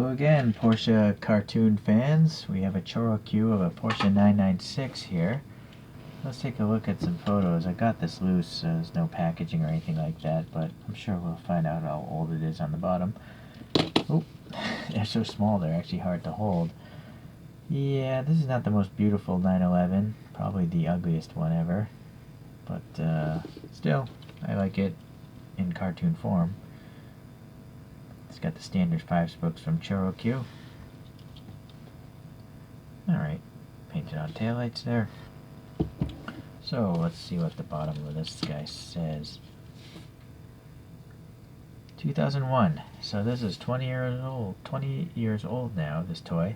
Hello again, Porsche cartoon fans. We have a ChoroQ of a Porsche 996 here. Let's take a look at some photos. I got this loose, so there's no packaging or anything like that, but I'm sure we'll find out how old it is on the bottom. Oh, they're so small, they're actually hard to hold. Yeah, this is not the most beautiful 911, probably the ugliest one ever, but still, I like it in cartoon form. It's got the standard 5 spokes from ChoroQ. Alright, painted on taillights there. So let's see what the bottom of this guy says. 2001. So this is 20 years old now, this toy.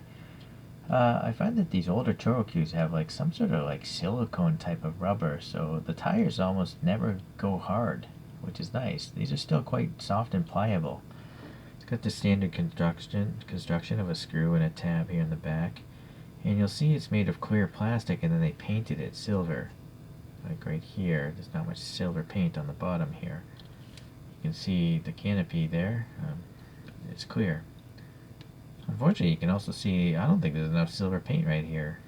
I find that these older ChoroQs have like some sort of like silicone type of rubber, so the tires almost never go hard, which is nice. These are still quite soft and pliable. It's got the standard construction of a screw and a tab here in the back. And you'll see it's made of clear plastic and then they painted it silver. Like right here, there's not much silver paint on the bottom here. You can see the canopy there, it's clear. Unfortunately, you can also see, I don't think there's enough silver paint right here.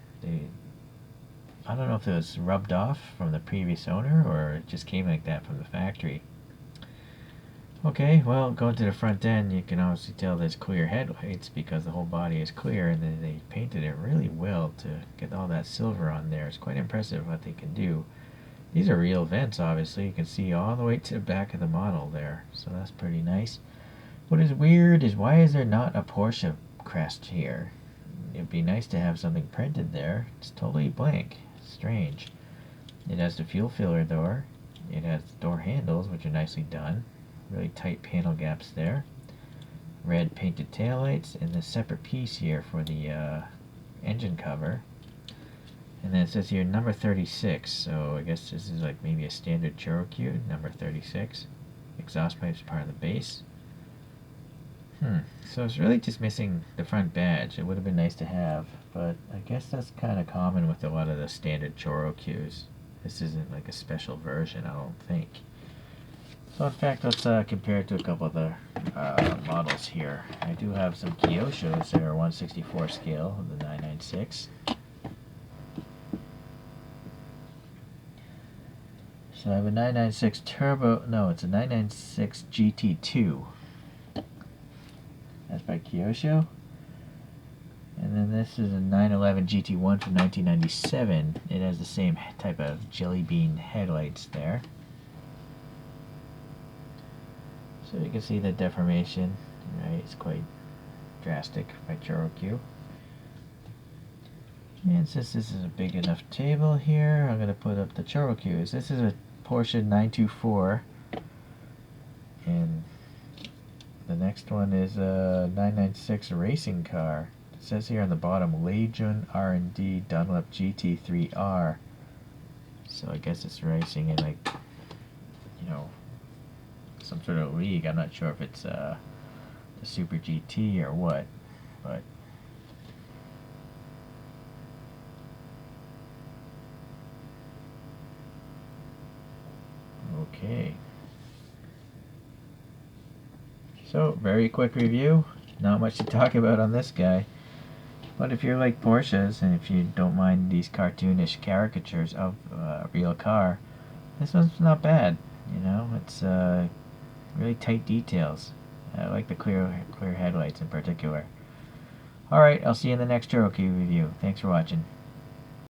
I don't know if it was rubbed off from the previous owner or it just came like that from the factory. Okay, well, going to the front end, you can obviously tell there's clear headlights because the whole body is clear, and then they painted it really well to get all that silver on there. It's quite impressive what they can do. These are real vents, obviously. You can see all the way to the back of the model there, so that's pretty nice. What is weird is why is there not a Porsche crest here? It'd be nice to have something printed there. It's totally blank. Strange. It has the fuel filler door. It has door handles, which are nicely done. Really tight panel gaps there. Red painted taillights, and a separate piece here for the engine cover. And then it says here number 36, so I guess this is like maybe a standard ChoroQ, number 36. Exhaust pipe's part of the base. So it's really just missing the front badge. It would have been nice to have, but I guess that's kind of common with a lot of the standard ChoroQs. This isn't like a special version, I don't think. So in fact, let's compare it to a couple of the models here. I do have some Kyoshos that are 1/64 scale of the 996. So I have a 996 Turbo, no, it's a 996 GT2. That's by Kyosho. And then this is a 911 GT1 from 1997. It has the same type of jelly bean headlights there. So you can see the deformation, right? It's quite drastic by ChoroQ. And since this is a big enough table here, I'm going to put up the ChoroQs. This is a Porsche 924, and the next one is a 996 racing car. It says here on the bottom, Legion R&D Dunlop GT3R. So I guess it's racing in like, you know, some sort of league. I'm not sure if it's the Super GT or what, but okay. So, very quick review. Not much to talk about on this guy. But if you're like Porsches, and if you don't mind these cartoonish caricatures of a real car, this one's not bad. You know, it's really tight details. I like the clear headlights in particular. Alright, I'll see you in the next ChoroQ review. Thanks for watching.